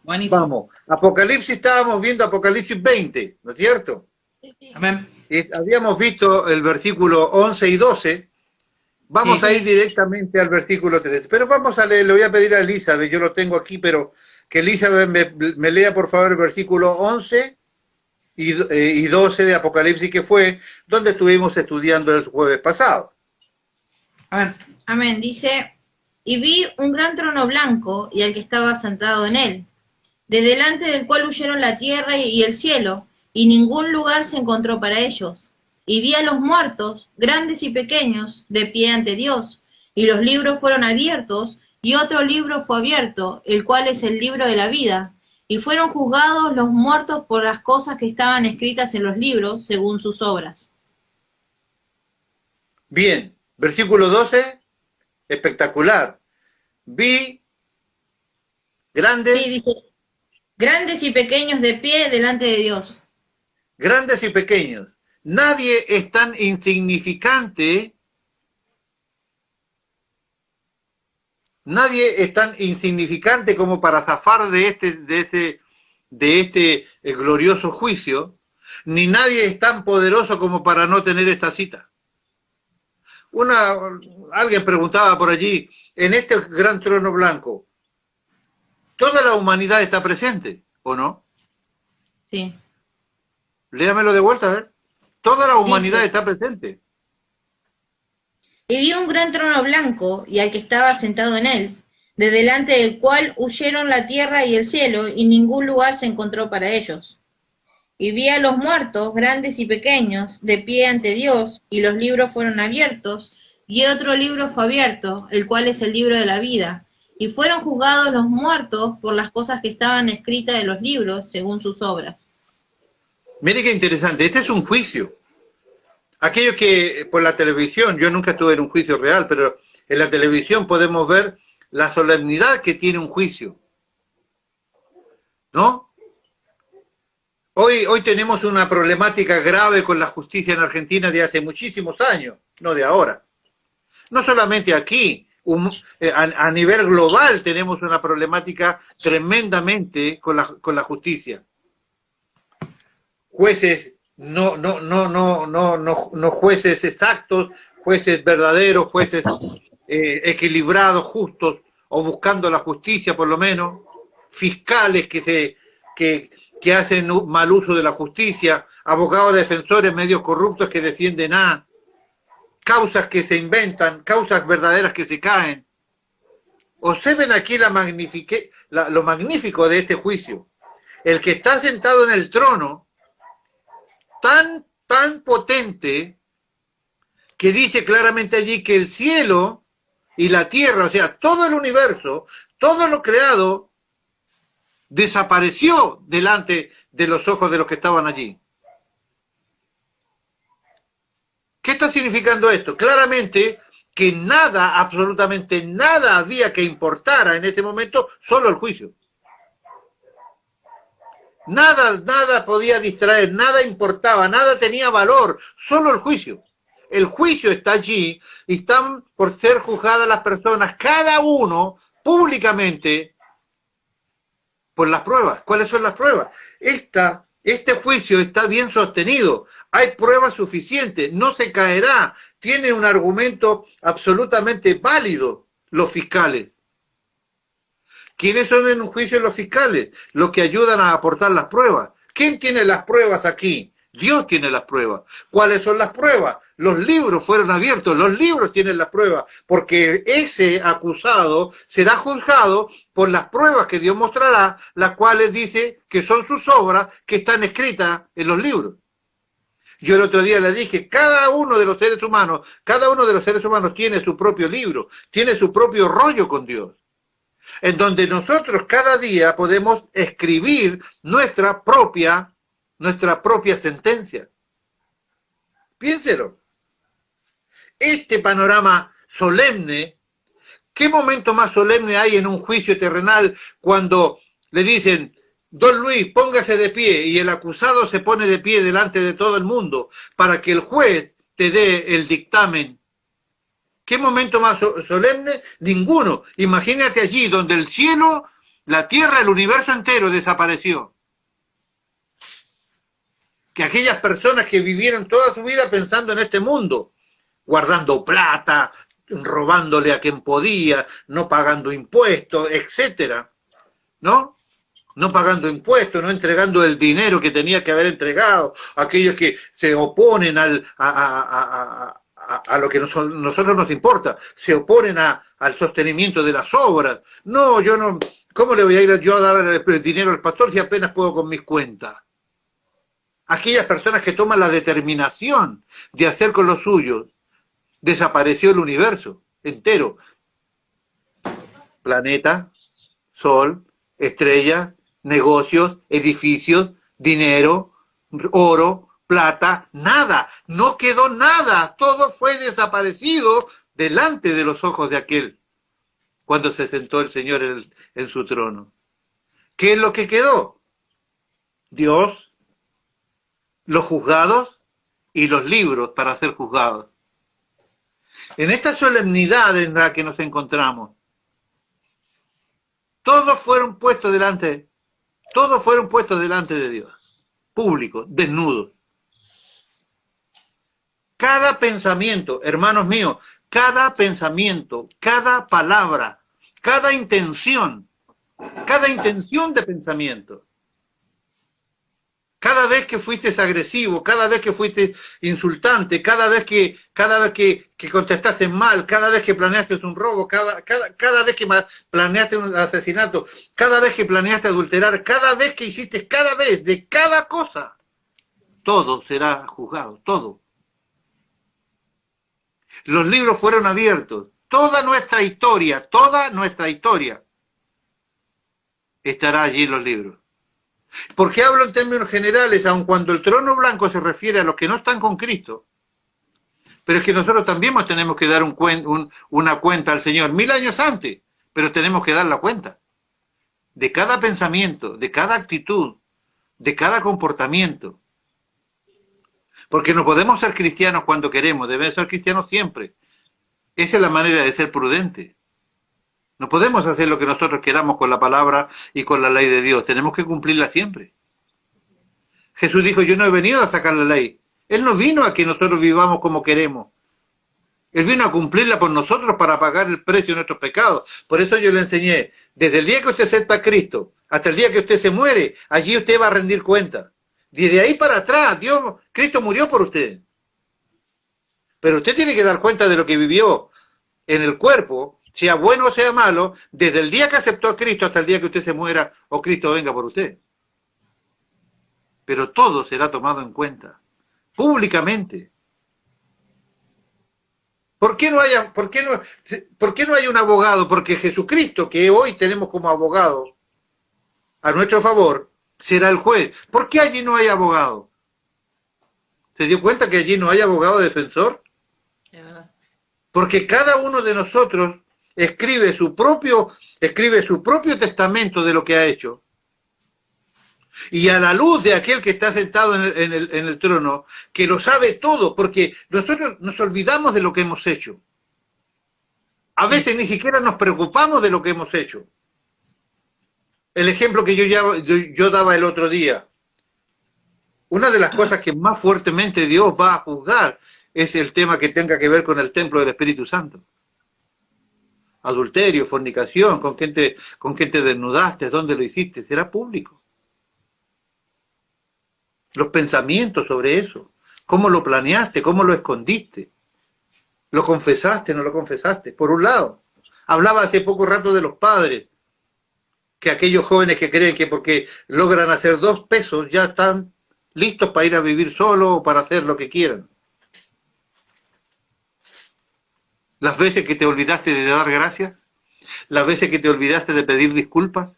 Buenísimo. Vamos, Apocalipsis, estábamos viendo Apocalipsis 20, ¿no es cierto? Amén. Habíamos visto el versículo 11 y 12. Vamos a ir directamente al versículo 13. Pero vamos a leer, le voy a pedir a Elizabeth, yo lo tengo aquí, pero que Elizabeth me lea por favor el versículo 11 y 12 de Apocalipsis, que fue donde estuvimos estudiando el jueves pasado. Amén. Amén. Dice, y vi un gran trono blanco y al que estaba sentado en él, de delante del cual huyeron la tierra y el cielo, y ningún lugar se encontró para ellos. Y vi a los muertos, grandes y pequeños, de pie ante Dios, y los libros fueron abiertos, y otro libro fue abierto, el cual es el libro de la vida. Y fueron juzgados los muertos por las cosas que estaban escritas en los libros, según sus obras. Bien, versículo 12, espectacular. Vi grandes, Sí, dice, grandes y pequeños de pie delante de Dios. grandes y pequeños. Nadie es tan insignificante, como para zafar de este glorioso juicio, ni nadie es tan poderoso como para no tener esa cita. Alguien preguntaba por allí, en este gran trono blanco, ¿toda la humanidad está presente o no? Sí. Léamelo de vuelta, a ver. Toda la humanidad Dice, está presente. y vi un gran trono blanco y al que estaba sentado en él, de delante del cual huyeron la tierra y el cielo, y ningún lugar se encontró para ellos. Y vi a los muertos, grandes y pequeños, de pie ante Dios, y los libros fueron abiertos, y otro libro fue abierto, el cual es el libro de la vida. Y fueron juzgados los muertos por las cosas que estaban escritas en los libros, según sus obras. Mire qué interesante, este es un juicio. Aquellos que por la televisión, yo nunca estuve en un juicio real, pero en la televisión podemos ver la solemnidad que tiene un juicio, ¿no? Hoy tenemos una problemática grave con la justicia en Argentina de hace muchísimos años, no de ahora. No solamente aquí, a nivel global tenemos una problemática tremendamente con la justicia. Jueces no jueces exactos, jueces verdaderos, jueces equilibrados, justos, o buscando la justicia por lo menos, fiscales que hacen mal uso de la justicia, abogados defensores medios corruptos que defienden causas que se inventan, causas verdaderas que se caen. Observen aquí lo magnífico de este juicio. El que está sentado en el trono, tan potente, que dice claramente allí que el cielo y la tierra, o sea, todo el universo, todo lo creado, desapareció delante de los ojos de los que estaban allí. ¿Qué está significando esto? Claramente que nada, absolutamente nada había que importara en ese momento, solo el juicio. Nada podía distraer, nada importaba, nada tenía valor, solo el juicio. El juicio está allí y están por ser juzgadas las personas, cada uno públicamente, por las pruebas. ¿Cuáles son las pruebas? Este juicio está bien sostenido, hay pruebas suficientes, no se caerá, tiene un argumento absolutamente válido los fiscales. ¿Quiénes son en un juicio los fiscales? Los que ayudan a aportar las pruebas. ¿Quién tiene las pruebas aquí? Dios tiene las pruebas. ¿Cuáles son las pruebas? Los libros fueron abiertos, los libros tienen las pruebas, porque ese acusado será juzgado por las pruebas que Dios mostrará, las cuales dice que son sus obras que están escritas en los libros. Yo el otro día le dije, cada uno de los seres humanos tiene su propio libro, tiene su propio rollo con Dios, en donde nosotros cada día podemos escribir nuestra propia sentencia. Piénselo. Este panorama solemne, ¿qué momento más solemne hay en un juicio terrenal cuando le dicen, don Luis, póngase de pie, y el acusado se pone de pie delante de todo el mundo para que el juez te dé el dictamen? ¿Qué momento más solemne? Ninguno. Imagínate allí donde el cielo la Tierra, el universo entero desapareció. Que aquellas personas que vivieron toda su vida pensando en este mundo, guardando plata, robándole a quien podía, no pagando impuestos, etcétera, ¿no? No pagando impuestos, no entregando el dinero que tenía que haber entregado, aquellos que se oponen a lo que nosotros nos importa, se oponen al sostenimiento de las obras. No, yo no, ¿cómo le voy a ir yo a dar el dinero al pastor si apenas puedo con mis cuentas? Aquellas personas que toman la determinación de hacer con los suyos, desapareció el universo entero. Planeta, sol, estrellas, negocios, edificios, dinero, oro, plata, nada, no quedó nada, todo fue desaparecido delante de los ojos de aquel, cuando se sentó el Señor en su trono. ¿Qué es lo que quedó? Dios, los juzgados y los libros para ser juzgados. En esta solemnidad en la que nos encontramos, todos fueron puestos delante de Dios, públicos, desnudos. Cada pensamiento, hermanos míos, cada pensamiento, cada palabra, cada intención de pensamiento, cada vez que fuiste agresivo, cada vez que fuiste insultante, cada vez que contestaste mal, cada vez que planeaste un robo, cada vez que planeaste un asesinato, cada vez que planeaste adulterar, cada vez que hiciste, de cada cosa, todo será juzgado, todo. Los libros fueron abiertos, toda nuestra historia estará allí en los libros. ¿Por qué hablo en términos generales, aun cuando el trono blanco se refiere a los que no están con Cristo? Pero es que nosotros también tenemos que dar una cuenta al Señor 1000 años antes, pero tenemos que dar la cuenta de cada pensamiento, de cada actitud, de cada comportamiento. Porque no podemos ser cristianos cuando queremos, debemos ser cristianos siempre. Esa es la manera de ser prudente. No podemos hacer lo que nosotros queramos con la palabra y con la ley de Dios. Tenemos que cumplirla siempre. Jesús dijo, yo no he venido a sacar la ley. Él no vino a que nosotros vivamos como queremos. Él vino a cumplirla por nosotros para pagar el precio de nuestros pecados. Por eso yo le enseñé, desde el día que usted acepta a Cristo hasta el día que usted se muere, allí usted va a rendir cuenta. Desde ahí para atrás, Cristo murió por usted. Pero usted tiene que dar cuenta de lo que vivió en el cuerpo, sea bueno o sea malo, desde el día que aceptó a Cristo hasta el día que usted se muera o Cristo venga por usted. Pero todo será tomado en cuenta, públicamente. ¿Por qué no hay un abogado? Porque Jesucristo, que hoy tenemos como abogado a nuestro favor, será el juez. ¿Por qué allí no hay abogado? ¿Se dio cuenta que allí no hay abogado defensor? Es verdad. Porque cada uno de nosotros escribe su propio testamento de lo que ha hecho. Y a la luz de aquel que está sentado en el trono, que lo sabe todo, porque nosotros nos olvidamos de lo que hemos hecho. A veces ni siquiera nos preocupamos de lo que hemos hecho. El ejemplo que yo daba el otro día. Una de las cosas que más fuertemente Dios va a juzgar es el tema que tenga que ver con el templo del Espíritu Santo. Adulterio, fornicación, con quién te desnudaste, dónde lo hiciste, será público. Los pensamientos sobre eso, cómo lo planeaste, cómo lo escondiste, lo confesaste, no lo confesaste. Por un lado, hablaba hace poco rato de los padres, que aquellos jóvenes que creen que porque logran hacer 2 pesos ya están listos para ir a vivir solo o para hacer lo que quieran. Las veces que te olvidaste de dar gracias, las veces que te olvidaste de pedir disculpas,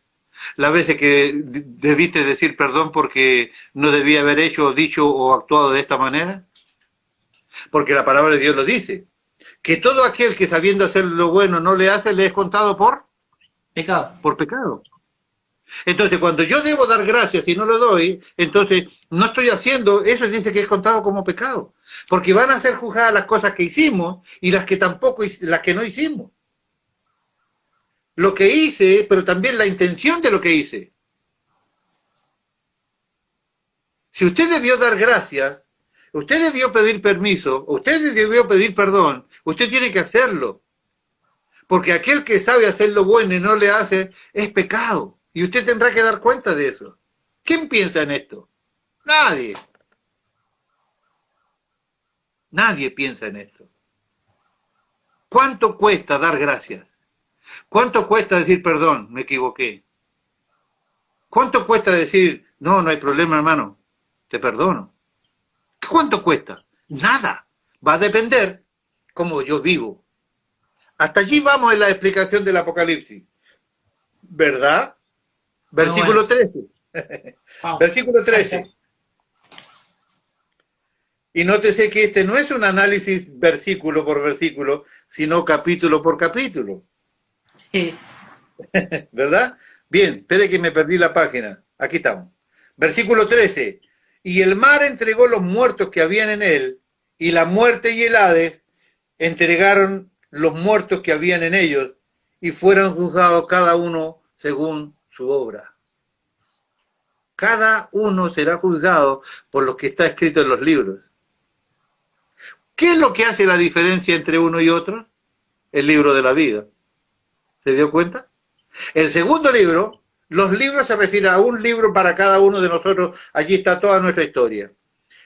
las veces que debiste decir perdón porque no debía haber hecho, dicho o actuado de esta manera. Porque la palabra de Dios lo dice, que todo aquel que sabiendo hacer lo bueno no le hace, le es contado por pecado. Entonces, cuando yo debo dar gracias y no lo doy, entonces no estoy haciendo, eso dice que es contado como pecado. Porque van a ser juzgadas las cosas que hicimos y las que no hicimos. lo que hice, pero también la intención de lo que hice. Si usted debió dar gracias, usted debió pedir permiso, usted debió pedir perdón, usted tiene que hacerlo. Porque aquel que sabe hacer lo bueno y no le hace, es pecado. Y usted tendrá que dar cuenta de eso. ¿Quién piensa en esto? Nadie. Nadie piensa en esto. ¿Cuánto cuesta dar gracias? ¿Cuánto cuesta decir perdón, me equivoqué? ¿Cuánto cuesta decir, no, no hay problema, hermano, te perdono? ¿Cuánto cuesta? Nada. Va a depender cómo yo vivo. Hasta allí vamos en la explicación del Apocalipsis. ¿Verdad? Versículo 13. Versículo 13. Y nótese que este no es un análisis versículo por versículo, sino capítulo por capítulo. Sí. ¿Verdad? Bien, espere que me perdí la página. Aquí estamos. Versículo 13. Y el mar entregó los muertos que habían en él, y la muerte y el Hades entregaron los muertos que habían en ellos, y fueron juzgados cada uno según su obra. Cada uno será juzgado por lo que está escrito en los libros. ¿Qué es lo que hace la diferencia entre uno y otro? El libro de la vida. ¿Se dio cuenta? El segundo libro, los libros se refieren a un libro para cada uno de nosotros, allí está toda nuestra historia.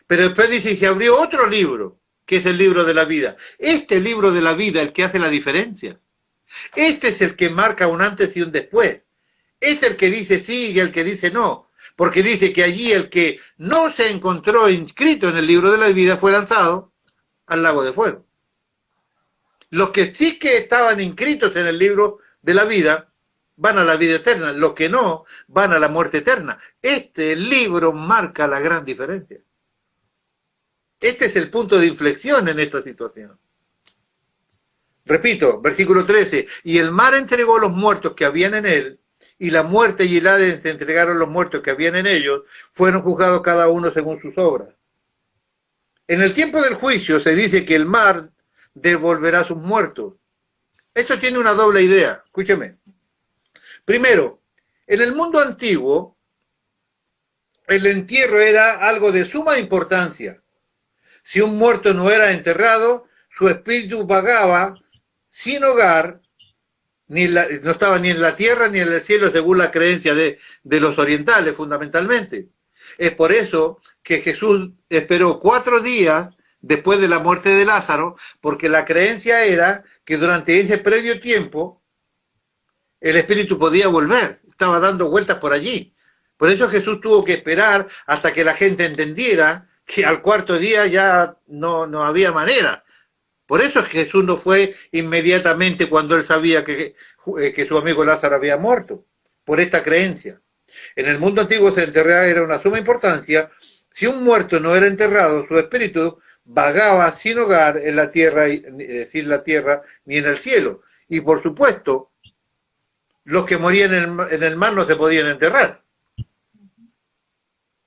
Pero después dice, se abrió otro libro, que es el libro de la vida. Este libro de la vida es el que hace la diferencia. Este es el que marca un antes y un después. Es el que dice sí y el que dice no. Porque dice que allí el que no se encontró inscrito en el libro de la vida fue lanzado al lago de fuego. Los que sí que estaban inscritos en el libro de la vida van a la vida eterna, los que no van a la muerte eterna. Este libro marca la gran diferencia. Este es el punto de inflexión en esta situación. Repito, versículo 13, y el mar entregó los muertos que habían en él, y la muerte y el Hades entregaron los muertos que habían en ellos, fueron juzgados cada uno según sus obras. En el tiempo del juicio se dice que el mar devolverá sus muertos. Esto tiene una doble idea, escúcheme. Primero, en el mundo antiguo, el entierro era algo de suma importancia. Si un muerto no era enterrado, su espíritu vagaba sin hogar, no estaba ni en la tierra ni en el cielo, según la creencia de los orientales, fundamentalmente. Es por eso que Jesús esperó 4 días después de la muerte de Lázaro, porque la creencia era que durante ese previo tiempo el espíritu podía volver, estaba dando vueltas por allí. Por eso Jesús tuvo que esperar hasta que la gente entendiera que al 4.º día ya no había manera. Por eso Jesús no fue inmediatamente cuando él sabía que su amigo Lázaro había muerto, por esta creencia. En el mundo antiguo se enterrar era una suma importancia. Si un muerto no era enterrado, su espíritu vagaba sin hogar en la tierra, sin la tierra ni en el cielo. Y por supuesto, los que morían en el mar no se podían enterrar.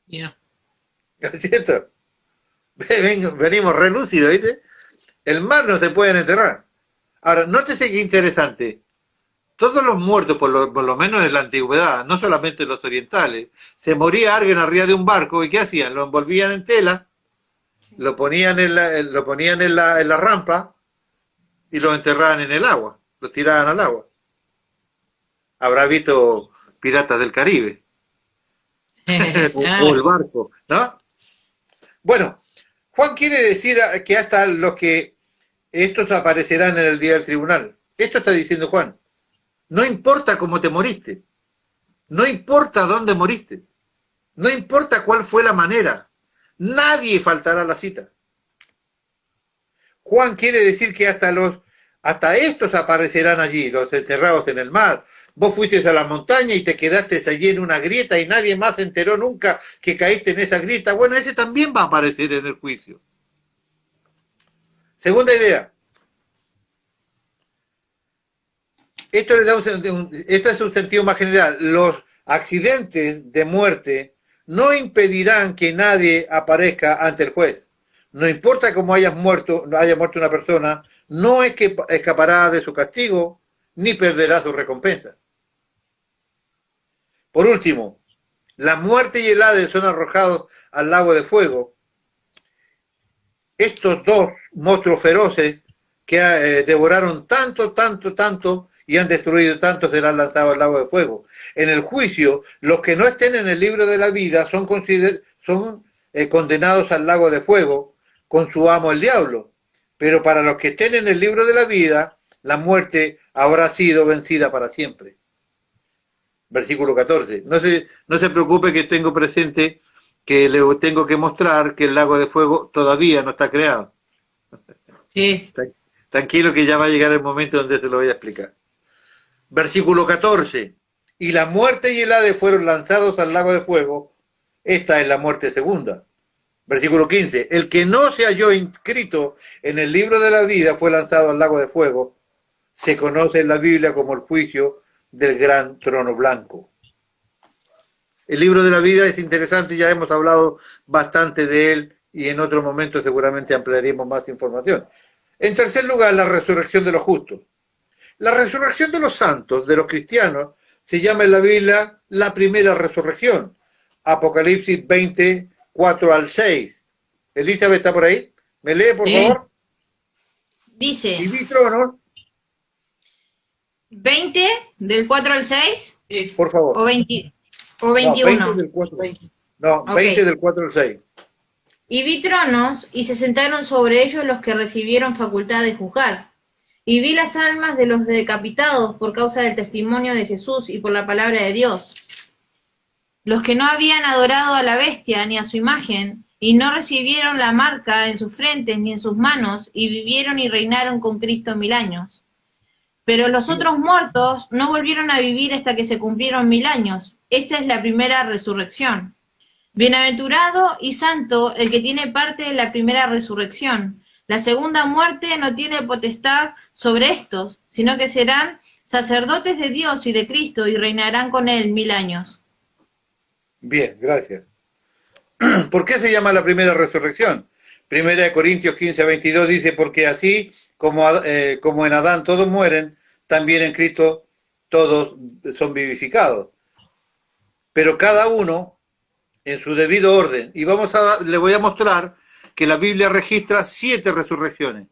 Yeah. ¿Es cierto? Venimos relúcidos, ¿viste? El mar no se pueden enterrar. Ahora, nótese qué interesante. Todos los muertos, por lo menos en la antigüedad, no solamente los orientales, se moría alguien arriba de un barco y ¿qué hacían? Lo envolvían en tela, lo ponían en la rampa y lo enterraban en el agua, lo tiraban al agua. Habrá visto Piratas del Caribe. O el barco, ¿no? Bueno, Juan quiere decir que hasta los que estos aparecerán en el día del tribunal. Esto está diciendo Juan. No importa cómo te moriste, no importa dónde moriste, no importa cuál fue la manera, nadie faltará a la cita. Juan quiere decir que hasta estos aparecerán allí, los enterrados en el mar. Vos fuiste a la montaña y te quedaste allí en una grieta y nadie más se enteró nunca que caíste en esa grieta. Bueno, ese también va a aparecer en el juicio. Segunda idea. Esto es un sentido más general. Los accidentes de muerte no impedirán que nadie aparezca ante el juez. No importa cómo haya muerto una persona, no es que escapará de su castigo, ni perderá su recompensa. Por último, la muerte y el Hades son arrojados al lago de fuego. Estos dos monstruos feroces que devoraron tanto y han destruido tanto serán lanzados al lago de fuego. En el juicio, los que no estén en el libro de la vida son condenados al lago de fuego con su amo el diablo. Pero para los que estén en el libro de la vida, la muerte habrá sido vencida para siempre. Versículo 14. No se preocupe que tengo presente que le tengo que mostrar que el lago de fuego todavía no está creado. Sí. Tranquilo que ya va a llegar el momento donde se lo voy a explicar. Versículo 14. Y la muerte y el Hades fueron lanzados al lago de fuego. Esta es la muerte segunda. Versículo 15. El que no se halló inscrito en el libro de la vida fue lanzado al lago de fuego. Se conoce en la Biblia como el juicio del gran trono blanco. El libro de la vida es interesante, ya hemos hablado bastante de él y en otro momento seguramente ampliaremos más información. En tercer lugar, la resurrección de los justos. La resurrección de los santos, de los cristianos, se llama en la Biblia la primera resurrección. Apocalipsis 20, 4 al 6. Elizabeth, ¿está por ahí? ¿Me lee, por favor? Dice, Y vi tronos, 20 del 4 al 6 por favor. o 20 o No, 21. 20 del 4. No, Ok. 20 del 4 al 6. Y vi tronos, y se sentaron sobre ellos los que recibieron facultad de juzgar. Y vi las almas de los decapitados por causa del testimonio de Jesús y por la palabra de Dios. Los que no habían adorado a la bestia ni a su imagen, y no recibieron la marca en sus frentes ni en sus manos, y vivieron y reinaron con Cristo 1000 años. Pero los otros muertos no volvieron a vivir hasta que se cumplieron 1000 años. Esta es la primera resurrección. Bienaventurado y santo el que tiene parte en la primera resurrección. La segunda muerte no tiene potestad sobre estos, sino que serán sacerdotes de Dios y de Cristo y reinarán con él 1000 años. Bien, gracias. ¿Por qué se llama la primera resurrección? Primera de Corintios 15, 22 dice, porque así como en Adán todos mueren, también en Cristo todos son vivificados. Pero cada uno en su debido orden. Y le voy a mostrar que la Biblia registra 7 resurrecciones.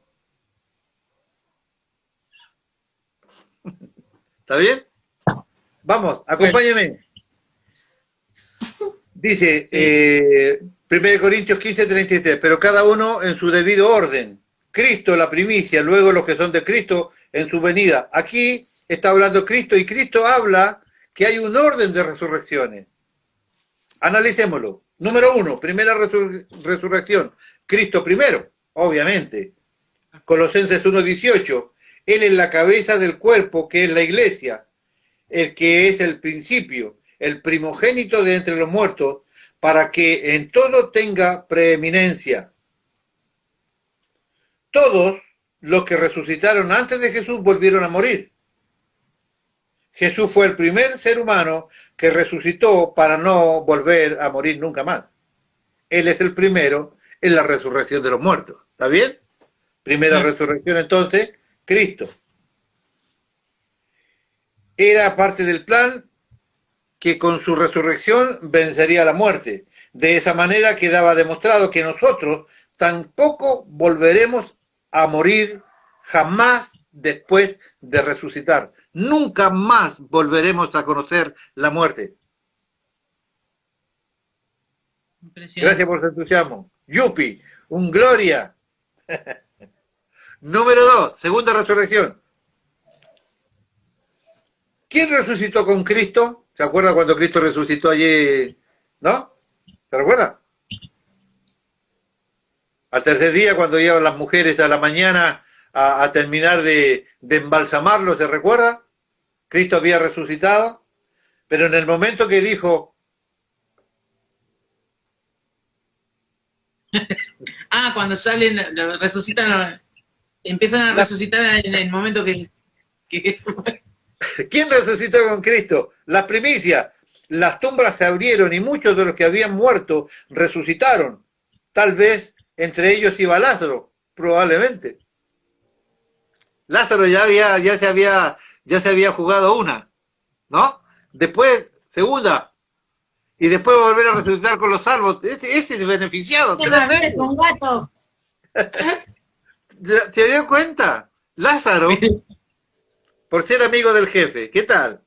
¿Está bien? Vamos, acompáñeme. Dice, 1 Corintios 15, 33, pero cada uno en su debido orden. Cristo la primicia, luego los que son de Cristo en su venida. Aquí está hablando Cristo y Cristo habla que hay un orden de resurrecciones. Analicémoslo. Número 1, primera resurrección. Cristo primero, obviamente. Colosenses 1:18. Él es la cabeza del cuerpo, que es la iglesia, el que es el principio, el primogénito de entre los muertos, para que en todo tenga preeminencia. Todos los que resucitaron antes de Jesús volvieron a morir. Jesús fue el primer ser humano que resucitó para no volver a morir nunca más. Él es el primero en la resurrección de los muertos. ¿Está bien? Primera resurrección entonces, Cristo. Era parte del plan que con su resurrección vencería la muerte. De esa manera quedaba demostrado que nosotros tampoco volveremos a morir jamás después de resucitar. Nunca más volveremos a conocer la muerte. Gracias por su entusiasmo. Yupi, un gloria. Número 2, segunda resurrección. ¿Quién resucitó con Cristo? ¿Se acuerda cuando Cristo resucitó allí? ¿No? ¿Se recuerda? Al tercer día, cuando iban las mujeres a la mañana a terminar de embalsamarlo, ¿se recuerda? Cristo había resucitado, pero en el momento que dijo... Cuando salen, resucitan, empiezan a resucitar en el momento que Jesús... ¿Quién resucitó con Cristo? Las primicias. Las tumbas se abrieron y muchos de los que habían muerto resucitaron. Tal vez entre ellos iba Lázaro, probablemente. Lázaro ya se había ya se había jugado una, ¿no? Después, segunda, y después volver a resucitar con los salvos. Ese es beneficiado. ¿Qué más ves con gato? ¿Te dio cuenta? Lázaro, por ser amigo del jefe, ¿qué tal?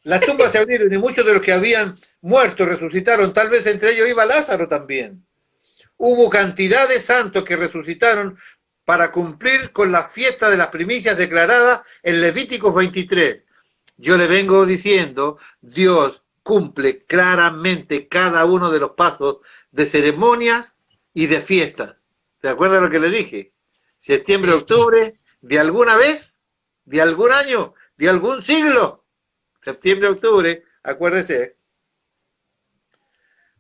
Las tumbas se abrieron y muchos de los que habían muerto resucitaron, tal vez entre ellos iba Lázaro también. Hubo cantidad de santos que resucitaron para cumplir con la fiesta de las primicias declarada en Levíticos 23. Yo le vengo diciendo, Dios cumple claramente cada uno de los pasos de ceremonias y de fiestas. ¿Se acuerdan lo que le dije? Septiembre, octubre, de alguna vez, de algún año, de algún siglo. Septiembre, octubre, acuérdese.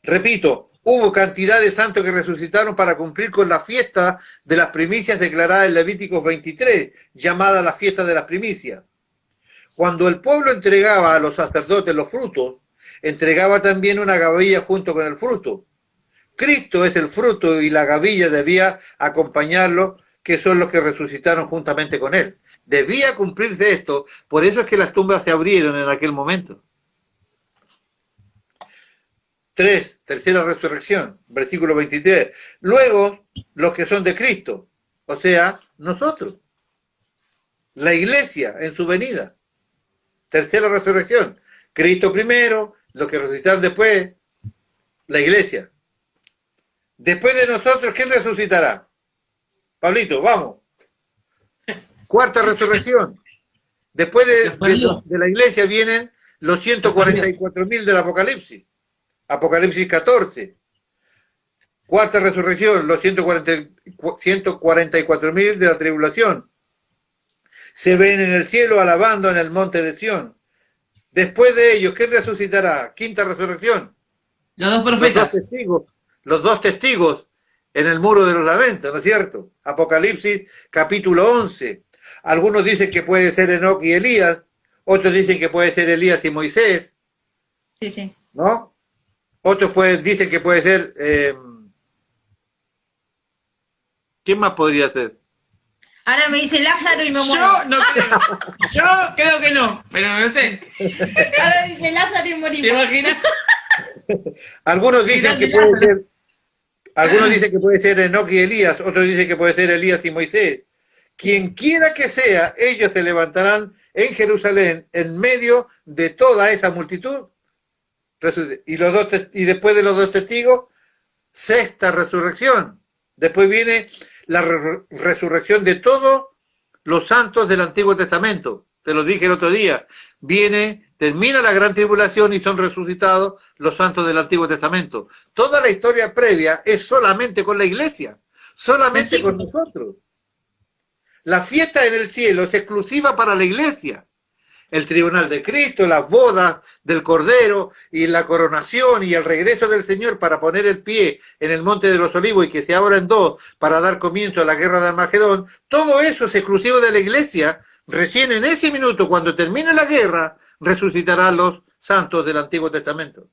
Repito, hubo cantidad de santos que resucitaron para cumplir con la fiesta de las primicias declarada en Levíticos 23, llamada la fiesta de las primicias. Cuando el pueblo entregaba a los sacerdotes los frutos, entregaba también una gavilla junto con el fruto. Cristo es el fruto y la gavilla debía acompañarlo, que son los que resucitaron juntamente con él. Debía cumplirse esto, por eso es que las tumbas se abrieron en aquel momento. 3, tercera resurrección, versículo 23. Luego, los que son de Cristo, o sea, nosotros, la iglesia en su venida. Tercera resurrección, Cristo primero, los que resucitaron después, la iglesia. Después de nosotros, ¿quién resucitará? Pablito, vamos. Cuarta resurrección. Después de la iglesia vienen los 144.000 del Apocalipsis. Apocalipsis 14. Cuarta resurrección, los 144.000 de la tribulación. Se ven en el cielo alabando en el monte de Sión. Después de ellos, ¿quién resucitará? Quinta resurrección. Los dos profetas. Los dos testigos en el muro de los lamentos, ¿no es cierto? Apocalipsis capítulo 11. Algunos dicen que puede ser Enoc y Elías, otros dicen que puede ser Elías y Moisés. Sí, sí. ¿No? Otros dicen que puede ser... ¿quién más podría ser? Ahora me dice Lázaro y me muero. Yo no creo. Yo creo que no, pero no sé. Ahora dice Lázaro y ¿Te morimos. imaginas? Algunos dicen que puede ser Enoc y Elías, otros dicen que puede ser Elías y Moisés. Quien quiera que sea, ellos se levantarán en Jerusalén en medio de toda esa multitud. Y después de los dos testigos, sexta resurrección. Después viene la resurrección de todos los santos del Antiguo Testamento. Te lo dije el otro día. Termina la gran tribulación y son resucitados los santos del Antiguo Testamento. Toda la historia previa es solamente con la iglesia, solamente con nosotros. La fiesta en el cielo es exclusiva para la iglesia. El tribunal de Cristo, las bodas del Cordero y la coronación y el regreso del Señor para poner el pie en el Monte de los Olivos y que se abra en dos para dar comienzo a la guerra de Armagedón, todo eso es exclusivo de la iglesia. Recién en ese minuto, cuando termine la guerra, resucitarán los santos del Antiguo Testamento.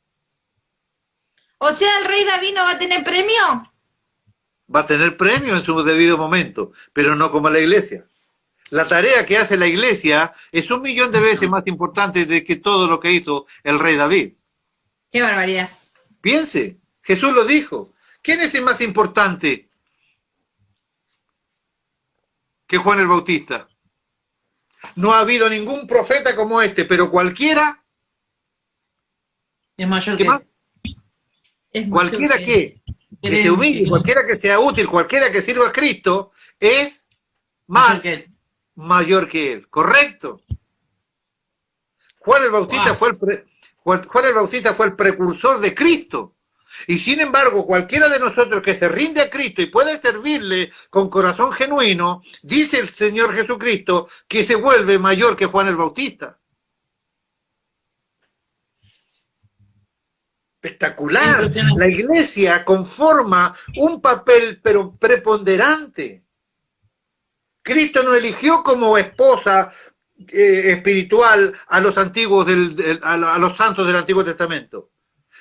O sea, el rey David no va a tener premio. Va a tener premio en su debido momento, pero no como la iglesia. La tarea que hace la iglesia es 1.000.000 de veces más importante de que todo lo que hizo el rey David. Qué barbaridad. Piense, Jesús lo dijo. ¿Quién es el más importante que Juan el Bautista? No ha habido ningún profeta como este, pero cualquiera... Es mayor ¿Qué que... más? Es Cualquiera mucho que se humille, cualquiera que sea útil, cualquiera que sirva a Cristo, es más mayor que él. ¿Correcto? Juan el Bautista fue el precursor de Cristo. Y sin embargo, cualquiera de nosotros que se rinde a Cristo y puede servirle con corazón genuino, dice el Señor Jesucristo que se vuelve mayor que Juan el Bautista. Espectacular. La iglesia conforma un papel pero preponderante. Cristo no eligió como esposa espiritual a los antiguos a los santos del Antiguo Testamento.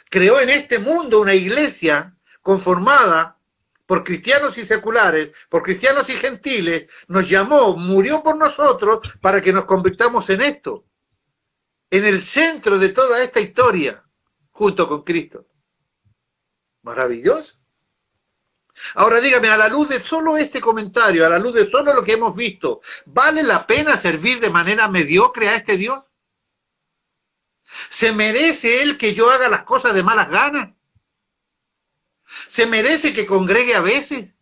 Creó en este mundo una iglesia conformada por cristianos y seculares, por cristianos y gentiles, nos llamó, murió por nosotros para que nos convirtamos en esto, en el centro de toda esta historia, junto con Cristo. Maravilloso. Ahora dígame, a la luz de solo este comentario, a la luz de solo lo que hemos visto, ¿vale la pena servir de manera mediocre a este Dios? ¿Se merece Él que yo haga las cosas de malas ganas? ¿Se merece que congregue a veces?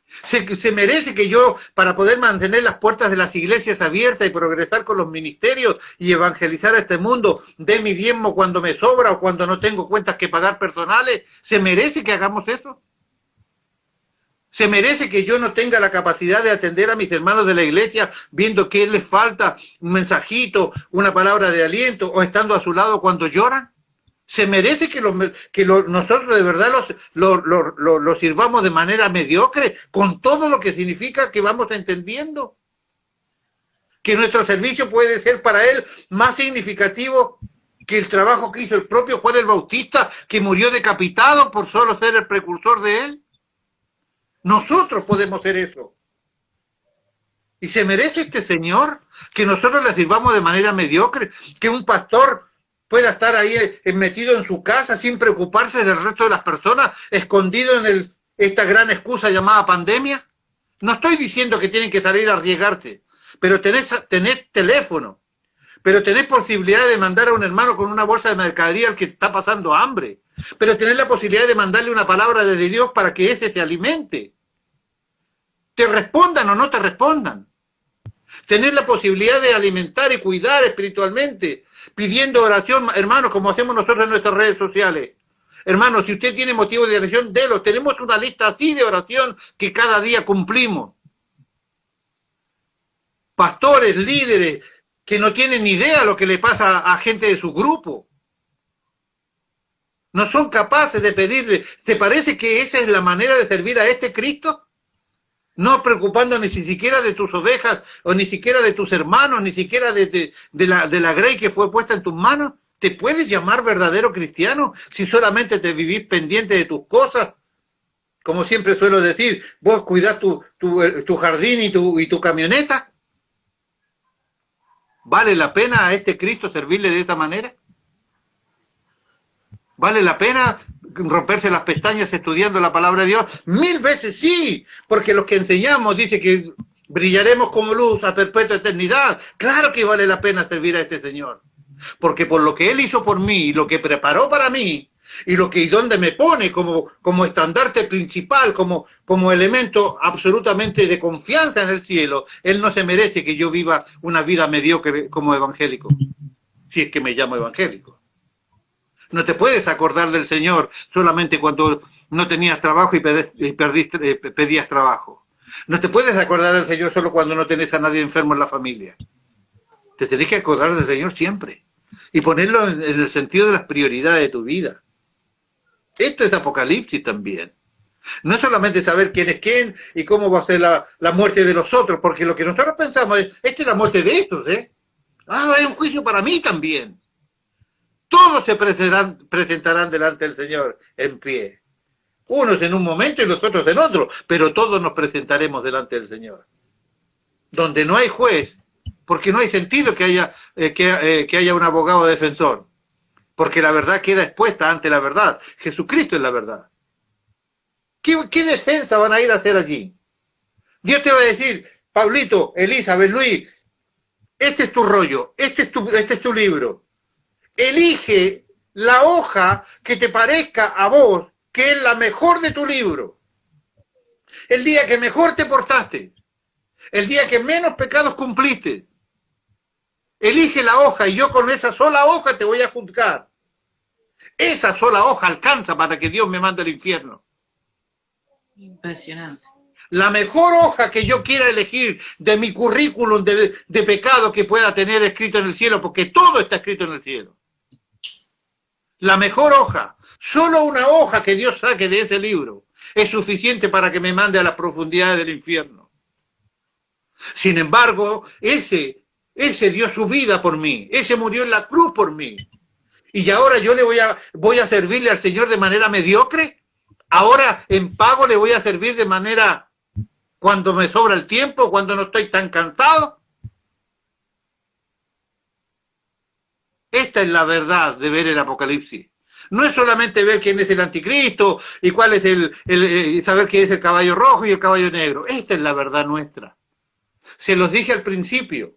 ¿Se merece que yo, para poder mantener las puertas de las iglesias abiertas y progresar con los ministerios y evangelizar a este mundo, dé mi diezmo cuando me sobra o cuando no tengo cuentas que pagar personales? ¿Se merece que hagamos eso? ¿Se merece que yo no tenga la capacidad de atender a mis hermanos de la iglesia viendo que les falta un mensajito, una palabra de aliento o estando a su lado cuando lloran? ¿Se merece que nosotros de verdad los sirvamos de manera mediocre con todo lo que significa que vamos entendiendo? Que nuestro servicio puede ser para Él más significativo que el trabajo que hizo el propio Juan el Bautista, que murió decapitado por solo ser el precursor de Él. Nosotros podemos hacer eso. ¿Y se merece este Señor que nosotros le sirvamos de manera mediocre? Que un pastor pueda estar ahí metido en su casa sin preocuparse del resto de las personas, escondido en esta gran excusa llamada pandemia. No estoy diciendo que tienen que salir a arriesgarse, pero tenés teléfono, pero tenés posibilidad de mandar a un hermano con una bolsa de mercadería al que está pasando hambre, pero tenés la posibilidad de mandarle una palabra de Dios para que ese se alimente. Te respondan o no te respondan. Tenés la posibilidad de alimentar y cuidar espiritualmente, pidiendo oración, hermanos, como hacemos nosotros en nuestras redes sociales. Hermanos, si usted tiene motivo de oración, délo. Tenemos una lista así de oración que cada día cumplimos. Pastores, líderes, que no tienen ni idea lo que le pasa a gente de su grupo. No son capaces de pedirle. ¿Se parece que esa es la manera de servir a este Cristo? No preocupando ni siquiera de tus ovejas, o ni siquiera de tus hermanos, ni siquiera de la grey que fue puesta en tus manos. ¿Te puedes llamar verdadero cristiano si solamente te vivís pendiente de tus cosas? Como siempre suelo decir, vos cuidás tu jardín y tu camioneta. ¿Vale la pena a este Cristo servirle de esa manera? ¿Vale la pena romperse las pestañas estudiando la palabra de Dios? 1000 veces sí, porque los que enseñamos dice que brillaremos como luz a perpetua eternidad. Claro que vale la pena servir a ese Señor, porque por lo que Él hizo por mí, y lo que preparó para mí, y donde me pone como estandarte principal, como elemento absolutamente de confianza en el cielo, Él no se merece que yo viva una vida mediocre como evangélico, si es que me llamo evangélico. No te puedes acordar del Señor solamente cuando no tenías trabajo y pedías trabajo. No te puedes acordar del Señor solo cuando no tenés a nadie enfermo en la familia. Te tenés que acordar del Señor siempre y ponerlo en el sentido de las prioridades de tu vida. Esto es Apocalipsis también. No es solamente saber quién es quién y cómo va a ser la muerte de los otros, porque lo que nosotros pensamos es, esta es la muerte de estos, hay un juicio para mí también. Todos se presentarán delante del Señor en pie. Unos en un momento y los otros en otro, pero todos nos presentaremos delante del Señor. Donde no hay juez, porque no hay sentido que haya un abogado defensor, porque la verdad queda expuesta ante la verdad. Jesucristo es la verdad. ¿Qué defensa van a ir a hacer allí? Dios te va a decir, Pablito, Elizabeth, Luis, este es tu rollo, este es tu libro. Elige la hoja que te parezca a vos que es la mejor de tu libro. El día que mejor te portaste, el día que menos pecados cumpliste. Elige la hoja y yo con esa sola hoja te voy a juzgar. Esa sola hoja alcanza para que Dios me mande al infierno. Impresionante. La mejor hoja que yo quiera elegir de mi currículum de pecado que pueda tener escrito en el cielo, porque todo está escrito en el cielo. La mejor hoja, solo una hoja que Dios saque de ese libro, es suficiente para que me mande a las profundidades del infierno. Sin embargo, ese dio su vida por mí, ese murió en la cruz por mí. Y ahora yo voy a servirle al Señor de manera mediocre. Ahora en pago le voy a servir de manera cuando me sobra el tiempo, cuando no estoy tan cansado. Esta es la verdad de ver el Apocalipsis. No es solamente ver quién es el anticristo y cuál es saber quién es el caballo rojo y el caballo negro. Esta es la verdad nuestra. Se los dije al principio.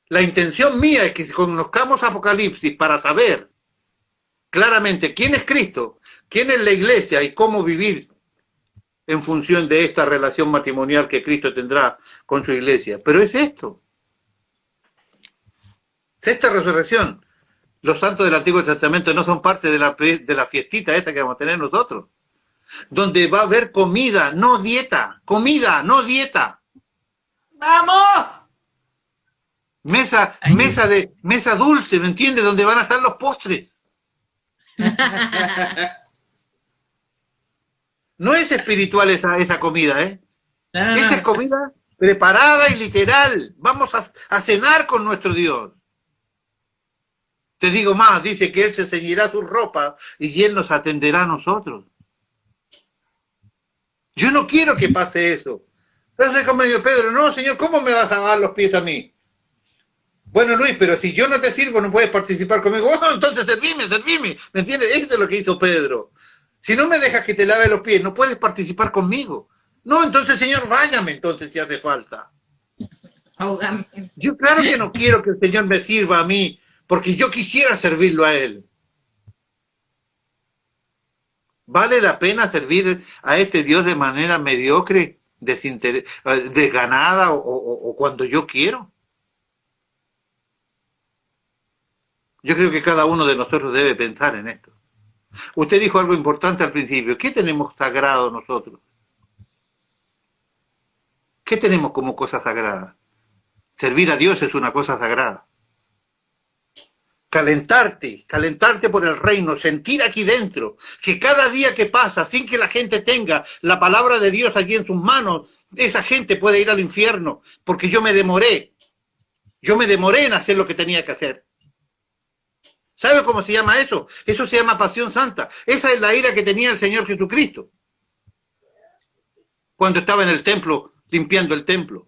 La intención mía es que conozcamos Apocalipsis para saber claramente quién es Cristo, quién es la iglesia y cómo vivir en función de esta relación matrimonial que Cristo tendrá con su iglesia. Pero es esto. Es esta resurrección. Los santos del Antiguo Testamento no son parte de la fiestita esa que vamos a tener nosotros. Donde va a haber comida, no dieta. Comida, no dieta. ¡Vamos! Mesa dulce, ¿me entiendes? Donde van a estar los postres. No es espiritual esa comida, ¿eh? No, Esa es comida preparada y literal. Vamos a cenar con nuestro Dios. Te digo más, dice que Él se ceñirá sus ropas y Él nos atenderá a nosotros. Yo no quiero que pase eso. Entonces, como dijo Pedro, no, Señor, ¿cómo me vas a lavar los pies a mí? Bueno, Luis, pero si yo no te sirvo, no puedes participar conmigo. Oh, entonces servime. ¿Me entiendes? Eso es lo que hizo Pedro. Si no me dejas que te lave los pies, no puedes participar conmigo. No, entonces, Señor, váyame entonces si hace falta. Ahógame. Yo claro que no quiero que el Señor me sirva a mí, porque yo quisiera servirlo a Él. ¿Vale la pena servir a este Dios de manera mediocre, desganada o cuando yo quiero? Yo creo que cada uno de nosotros debe pensar en esto. Usted dijo algo importante al principio. ¿Qué tenemos sagrado nosotros? ¿Qué tenemos como cosa sagrada? Servir a Dios es una cosa sagrada. Calentarte por el reino, sentir aquí dentro, que cada día que pasa, sin que la gente tenga la palabra de Dios allí en sus manos, esa gente puede ir al infierno, porque yo me demoré en hacer lo que tenía que hacer. ¿Sabe cómo se llama eso? Eso se llama pasión santa. Esa es la ira que tenía el Señor Jesucristo cuando estaba en el templo, limpiando el templo.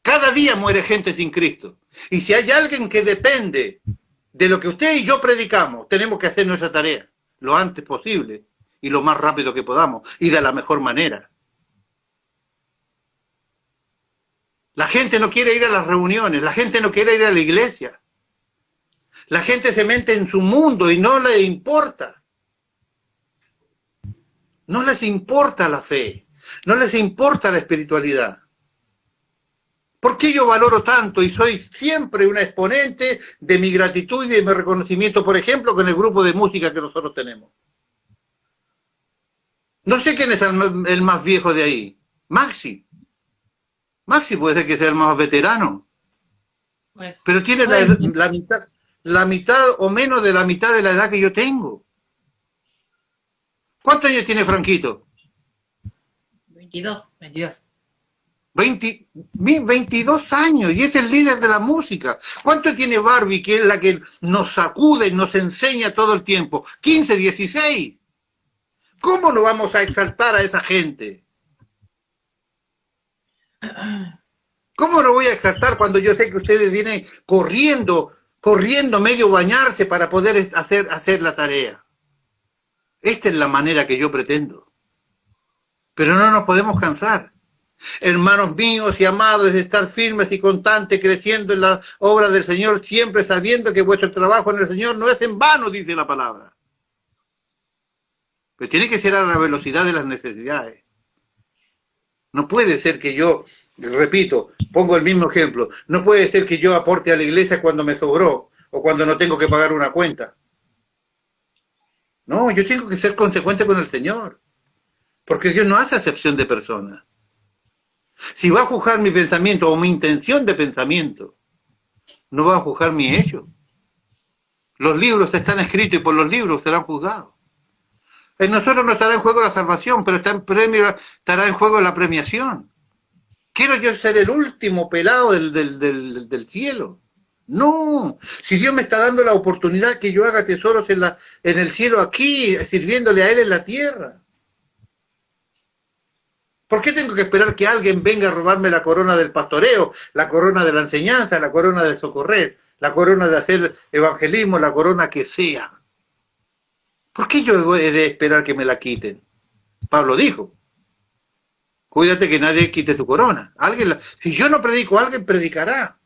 Cada día muere gente sin Cristo. Y si hay alguien que depende de lo que usted y yo predicamos, tenemos que hacer nuestra tarea lo antes posible y lo más rápido que podamos y de la mejor manera. La gente no quiere ir a las reuniones, la gente no quiere ir a la iglesia. La gente se mete en su mundo y no le importa. No les importa la fe, no les importa la espiritualidad. ¿Por qué yo valoro tanto y soy siempre una exponente de mi gratitud y de mi reconocimiento, por ejemplo, con el grupo de música que nosotros tenemos? No sé quién es el más viejo de ahí. Maxi. Maxi puede ser que sea el más veterano. Pues, pero tiene la mitad o menos de la mitad de la edad que yo tengo. ¿Cuántos años tiene Franquito? 22. 22 años, y es el líder de la música. ¿Cuánto tiene Barbie, que es la que nos sacude, nos enseña todo el tiempo? 15, 16. ¿Cómo no vamos a exaltar a esa gente? ¿Cómo no voy a exaltar cuando yo sé que ustedes vienen corriendo medio bañarse para poder hacer la tarea? Esta es la manera que yo pretendo. Pero no nos podemos cansar. Hermanos míos y amados, de estar firmes y constantes, creciendo en la obra del Señor, siempre sabiendo que vuestro trabajo en el Señor no es en vano, dice la palabra. Pero tiene que ser a la velocidad de las necesidades. No puede ser que yo, repito, pongo el mismo ejemplo, no puede ser que yo aporte a la iglesia cuando me sobró o cuando no tengo que pagar una cuenta. No, yo tengo que ser consecuente con el Señor, porque Dios no hace acepción de personas. Si va a juzgar mi pensamiento o mi intención de pensamiento, no va a juzgar mi hecho. Los libros están escritos y por los libros serán juzgados. En nosotros no estará en juego la salvación, pero estará en juego la premiación. Quiero yo ser el último pelado del cielo. No, si Dios me está dando la oportunidad que yo haga tesoros en el cielo aquí, sirviéndole a Él en la tierra. ¿Por qué tengo que esperar que alguien venga a robarme la corona del pastoreo, la corona de la enseñanza, la corona de socorrer, la corona de hacer evangelismo, la corona que sea? ¿Por qué yo he de esperar que me la quiten? Pablo dijo, cuídate que nadie quite tu corona. Si yo no predico, alguien predicará.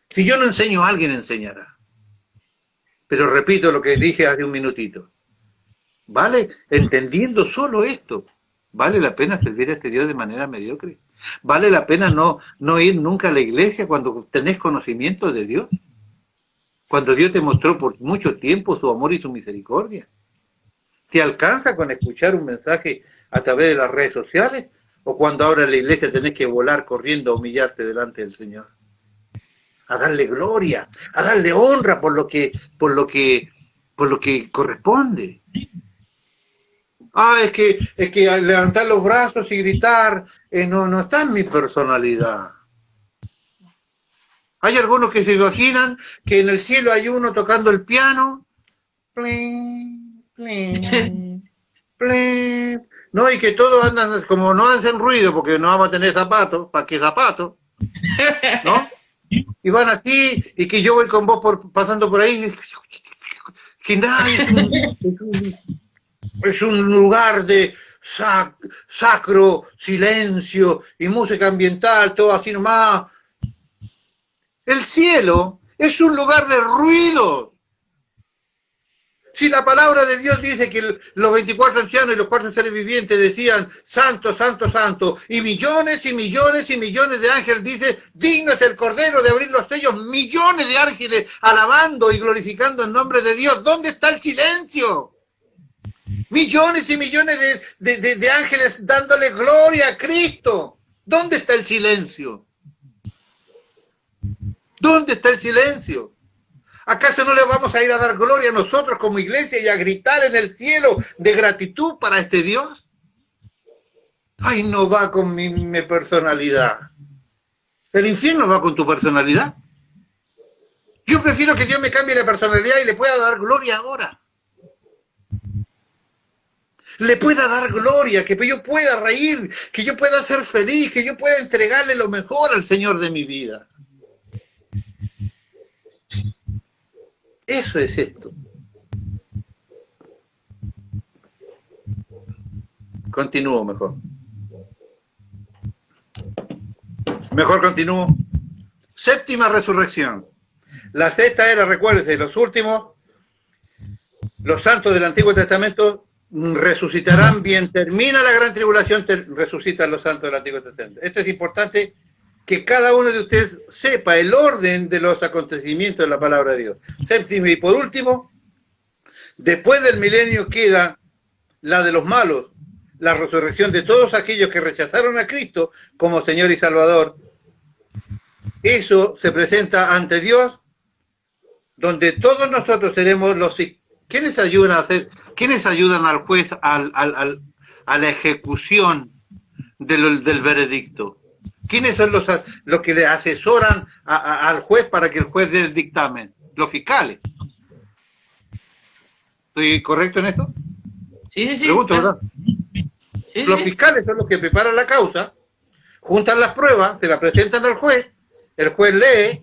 Si yo no enseño, alguien enseñará. Pero repito lo que dije hace un minutito. ¿Vale? Entendiendo solo esto, ¿vale la pena servir a este Dios de manera mediocre? ¿Vale la pena no ir nunca a la iglesia cuando tenés conocimiento de Dios? Cuando Dios te mostró por mucho tiempo su amor y su misericordia. ¿Te alcanza con escuchar un mensaje a través de las redes sociales? ¿O cuando ahora en la iglesia tenés que volar corriendo a humillarte delante del Señor? A darle gloria, a darle honra por lo que corresponde. Es que al levantar los brazos y gritar, no está en mi personalidad. Hay algunos que se imaginan que en el cielo hay uno tocando el piano, plin, plin, plin, ¿no? Y que todos andan, como no hacen ruido porque no vamos a tener zapatos, ¿para qué zapatos? ¿No? Y van así, y que yo voy con vos pasando por ahí, que nadie, es un lugar de sacro, silencio y música ambiental, todo así nomás. El cielo es un lugar de ruido. Si la palabra de Dios dice que los 24 ancianos y los 4 seres vivientes decían, santo, santo, santo, y millones y millones y millones de ángeles dice, digno es el Cordero de abrir los sellos, millones de ángeles alabando y glorificando el nombre de Dios. ¿Dónde está el silencio? Millones y millones de ángeles dándole gloria a Cristo. ¿Dónde está el silencio? ¿Dónde está el silencio? ¿Acaso no le vamos a ir a dar gloria a nosotros como iglesia y a gritar en el cielo de gratitud para este Dios? Ay, no va con mi personalidad. El infierno va con tu personalidad. Yo prefiero que Dios me cambie la personalidad y le pueda dar gloria ahora. Le pueda dar gloria, que yo pueda reír, que yo pueda ser feliz, que yo pueda entregarle lo mejor al Señor de mi vida. Eso es esto. Continúo mejor. Mejor continúo. Séptima resurrección. La sexta era, recuérdese, los últimos, los santos del Antiguo Testamento resucitarán bien. Termina la gran tribulación, resucitan los santos del Antiguo Testamento. Esto es importante que cada uno de ustedes sepa el orden de los acontecimientos de la palabra de Dios. Séptimo y por último, después del milenio queda la de los malos, la resurrección de todos aquellos que rechazaron a Cristo como Señor y Salvador. Eso se presenta ante Dios, donde todos nosotros seremos los... ¿Quiénes ayudan a hacer? ¿Quiénes ayudan al juez a la ejecución del veredicto? ¿Quiénes son los que le asesoran al juez para que el juez dé el dictamen? Los fiscales. ¿Estoy correcto en esto? Sí. Pregunto, ¿verdad? Sí, los fiscales son los que preparan la causa, juntan las pruebas, se las presentan al juez, el juez lee.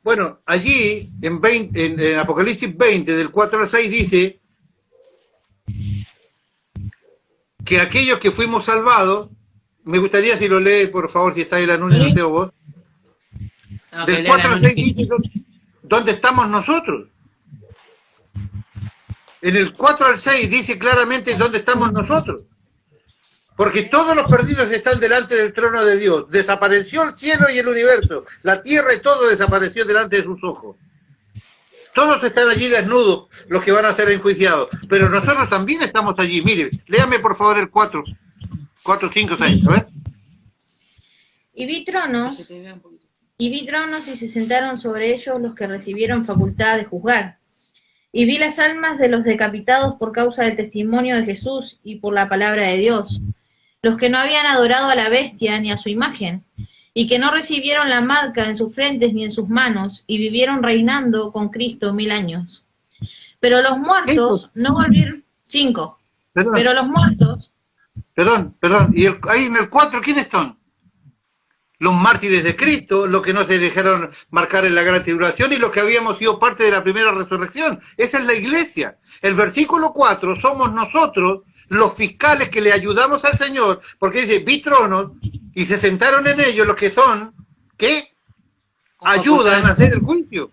Bueno, allí en Apocalipsis 20, del 4 al 6, dice que aquellos que fuimos salvados, me gustaría si lo lee, por favor, si está ahí el anuncio, no sé vos. Okay, del 4 al 6 dice dónde estamos nosotros. En el 4 al 6 dice claramente dónde estamos nosotros. Porque todos los perdidos están delante del trono de Dios. Desapareció el cielo y el universo. La tierra y todo desapareció delante de sus ojos. Todos están allí desnudos, los que van a ser enjuiciados. Pero nosotros también estamos allí. Mire, léame por favor el 4, 5, 6. A ver. Y vi tronos y se sentaron sobre ellos los que recibieron facultad de juzgar. Y vi las almas de los decapitados por causa del testimonio de Jesús y por la palabra de Dios, los que no habían adorado a la bestia ni a su imagen, y que no recibieron la marca en sus frentes ni en sus manos, y vivieron reinando con Cristo 1000 años. Pero los muertos no volvieron... 5. Pero los muertos... Perdón. ¿Y ahí en el 4 quiénes son? Los mártires de Cristo, los que no se dejaron marcar en la gran tribulación y los que habíamos sido parte de la primera resurrección. Esa es la iglesia. El versículo 4 somos nosotros, los fiscales que le ayudamos al Señor, porque dice, vi tronos y se sentaron en ellos los que son, ¿qué? Ayudan a hacer el juicio.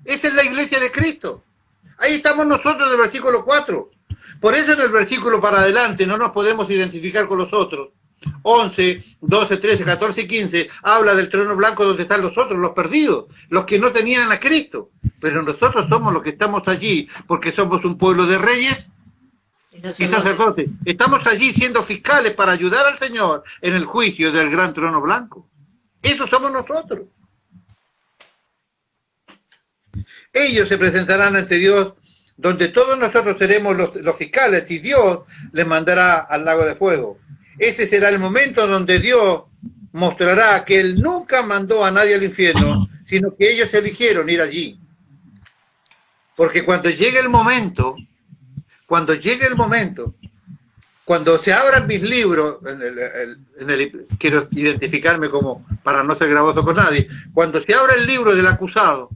Esa es la iglesia de Cristo. Ahí estamos nosotros en el versículo 4. Por eso en el versículo para adelante no nos podemos identificar con los otros. 11, 12, 13, 14 y 15 habla del trono blanco donde están los otros, los perdidos, los que no tenían a Cristo. Pero nosotros somos los que estamos allí porque somos un pueblo de reyes y sacerdotes. Estamos allí siendo fiscales para ayudar al Señor en el juicio del gran trono blanco. Eso somos nosotros. Ellos se presentarán ante Dios, donde todos nosotros seremos los fiscales, y Dios les mandará al lago de fuego. Ese será el momento donde Dios mostrará que Él nunca mandó a nadie al infierno, sino que ellos eligieron ir allí. Porque cuando llegue el momento, cuando se abran mis libros, quiero identificarme como, para no ser gravoso con nadie, cuando se abra el libro del acusado,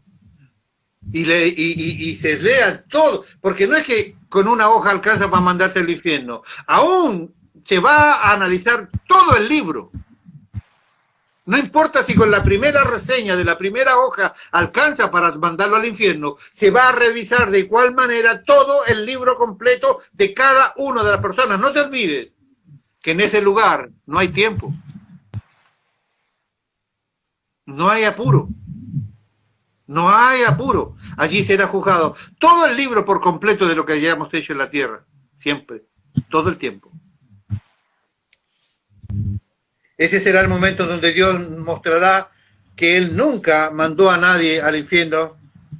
y se lea todo, porque no es que con una hoja alcanza para mandarse al infierno, aún se va a analizar todo el libro. No importa si con la primera reseña de la primera hoja alcanza para mandarlo al infierno, se va a revisar de igual manera todo el libro completo de cada una de las personas. No te olvides que en ese lugar no hay tiempo, no hay apuro. No hay apuro. Allí será juzgado todo el libro por completo de lo que hayamos hecho en la tierra. Siempre. Todo el tiempo. Ese será el momento donde Dios mostrará que Él nunca mandó a nadie al infierno,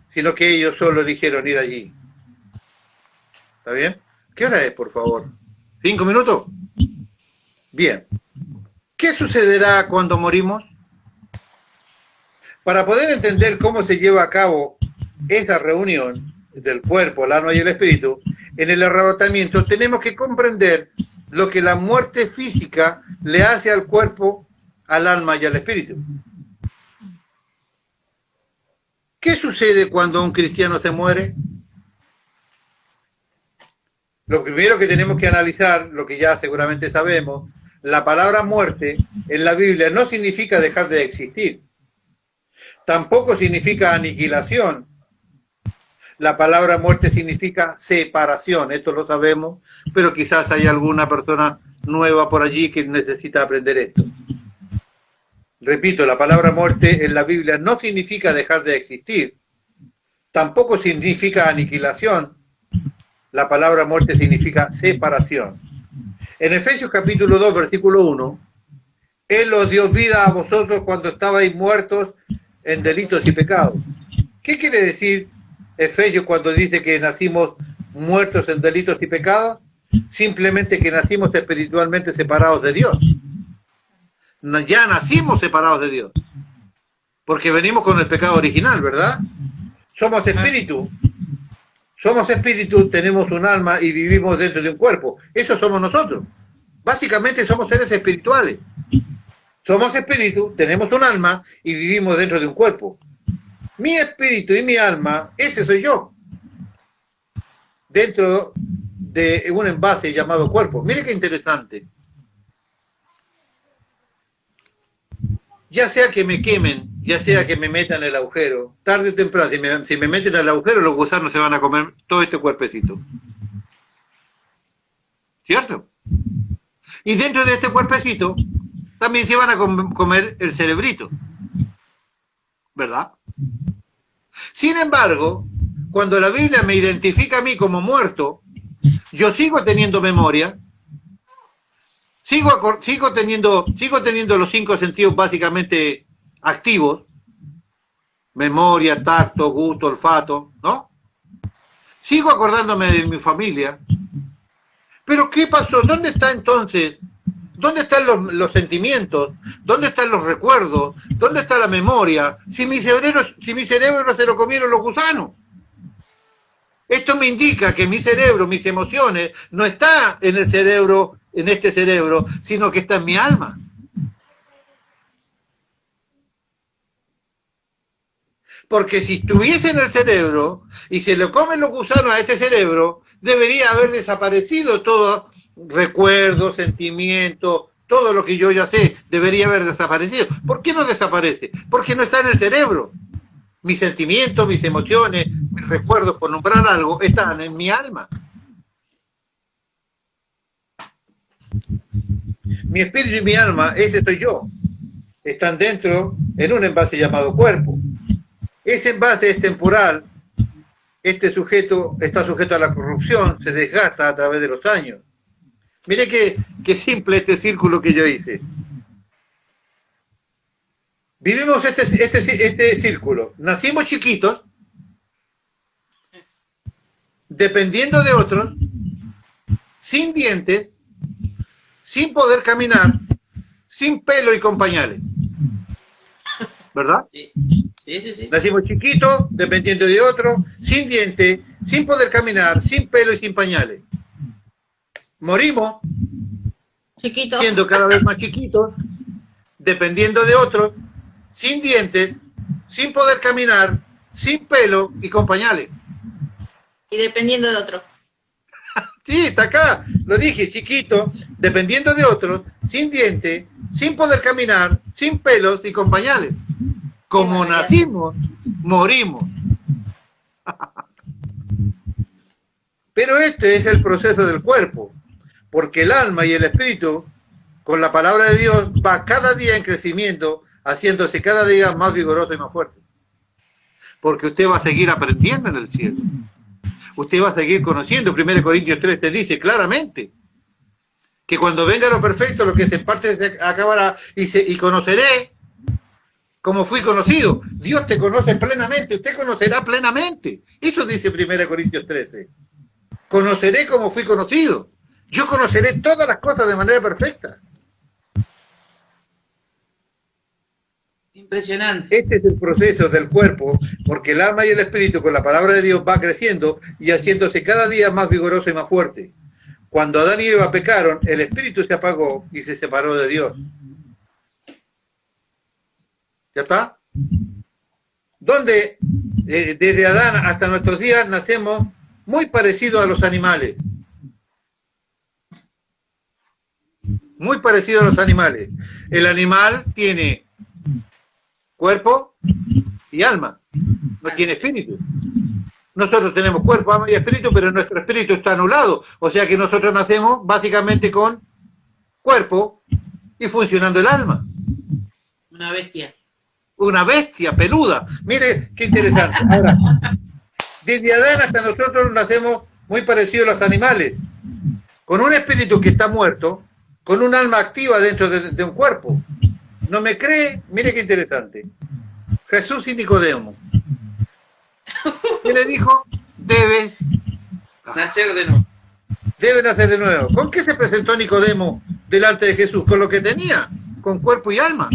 sino que ellos solo eligieron ir allí. ¿Está bien? ¿Qué hora es, por favor? ¿5 minutos? Bien. ¿Qué sucederá cuando morimos? Para poder entender cómo se lleva a cabo esa reunión del cuerpo, el alma y el espíritu, en el arrebatamiento tenemos que comprender lo que la muerte física le hace al cuerpo, al alma y al espíritu. ¿Qué sucede cuando un cristiano se muere? Lo primero que tenemos que analizar, lo que ya seguramente sabemos, la palabra muerte en la Biblia no significa dejar de existir. Tampoco significa aniquilación. La palabra muerte significa separación, esto lo sabemos, pero quizás hay alguna persona nueva por allí que necesita aprender esto. Repito, la palabra muerte en la Biblia no significa dejar de existir, tampoco significa aniquilación. La palabra muerte significa separación. En Efesios capítulo 2, versículo 1, Él os dio vida a vosotros cuando estabais muertos en delitos y pecados. ¿Qué quiere decir Efesios cuando dice que nacimos muertos en delitos y pecados? Simplemente que nacimos espiritualmente separados de Dios. Ya nacimos separados de Dios, porque venimos con el pecado original, ¿verdad? Somos espíritu, tenemos un alma y vivimos dentro de un cuerpo. Eso somos nosotros. Básicamente somos seres espirituales. Somos espíritu, tenemos un alma y vivimos dentro de un cuerpo. Mi espíritu y mi alma, ese soy yo. Dentro de un envase llamado cuerpo. Mire qué interesante. Ya sea que me quemen, ya sea que me metan en el agujero, tarde o temprano, si me meten en el agujero, los gusanos se van a comer todo este cuerpecito. ¿Cierto? Y dentro de este cuerpecito también se van a comer el cerebrito, ¿verdad? Sin embargo, cuando la Biblia me identifica a mí como muerto, yo sigo teniendo memoria, sigo teniendo los 5 sentidos básicamente activos, memoria, tacto, gusto, olfato, ¿no? Sigo acordándome de mi familia, pero ¿qué pasó? ¿Dónde ¿Dónde están los sentimientos? ¿Dónde están los recuerdos? ¿Dónde está la memoria? Si mi cerebro se lo comieron los gusanos. Esto me indica que mi cerebro, mis emociones, no está en el cerebro, en este cerebro, sino que está en mi alma. Porque si estuviese en el cerebro y se le comen los gusanos a ese cerebro, debería haber desaparecido todo recuerdo, sentimiento, todo lo que yo ya sé, debería haber desaparecido. ¿Por qué no desaparece? Porque no está en el cerebro. Mis sentimientos, mis emociones, mis recuerdos, por nombrar algo, están en mi alma. Mi espíritu y mi alma, ese soy yo. Están dentro, en un envase llamado cuerpo. Ese envase es temporal. Este sujeto está sujeto a la corrupción, se desgasta a través de los años. Mire qué simple este círculo que yo hice. Vivimos este círculo. Nacimos chiquitos, dependiendo de otros, sin dientes, sin poder caminar, sin pelo y con pañales. ¿Verdad? Sí, sí, sí. Nacimos chiquitos, dependiendo de otros, sin dientes, sin poder caminar, sin pelo y sin pañales. Morimos, Chiquito. siendo cada vez más chiquitos, dependiendo de otros, sin dientes, sin poder caminar, sin pelo y con pañales. Y dependiendo de otro. Sí, está acá, lo dije, chiquito, dependiendo de otros, sin dientes, sin poder caminar, sin pelos y con pañales. Como nacimos, morimos. Pero este es el proceso del cuerpo, porque el alma y el espíritu, con la palabra de Dios, va cada día en crecimiento, haciéndose cada día más vigoroso y más fuerte. Porque usted va a seguir aprendiendo en el cielo. Usted va a seguir conociendo. 1 Corintios 3 te dice claramente que cuando venga lo perfecto, lo que es en parte se acabará, y conoceré como fui conocido. Dios te conoce plenamente, usted conocerá plenamente. Eso dice 1 Corintios 13. Conoceré como fui conocido. Yo conoceré todas las cosas de manera perfecta. Impresionante. Este es el proceso del cuerpo, porque el alma y el espíritu con la palabra de Dios va creciendo y haciéndose cada día más vigoroso y más fuerte. Cuando Adán y Eva pecaron, el espíritu se apagó y se separó de Dios. ¿Ya está? Donde desde Adán hasta nuestros días nacemos muy parecidos a los animales. Muy parecidos a los animales. El animal tiene cuerpo y alma, no tiene espíritu. Nosotros tenemos cuerpo, alma y espíritu, pero nuestro espíritu está anulado. O sea que nosotros nacemos básicamente con cuerpo y funcionando el alma. Una bestia. Una bestia peluda. Mire qué interesante. Ahora, desde Adán hasta nosotros nacemos muy parecidos a los animales, con un espíritu que está muerto, con un alma activa dentro de un cuerpo. ¿No me cree? Mire qué interesante. Jesús y Nicodemo. ¿Qué le dijo? Debes Nacer de nuevo. Debe nacer de nuevo. ¿Con qué se presentó Nicodemo delante de Jesús? Con lo que tenía, con cuerpo y alma.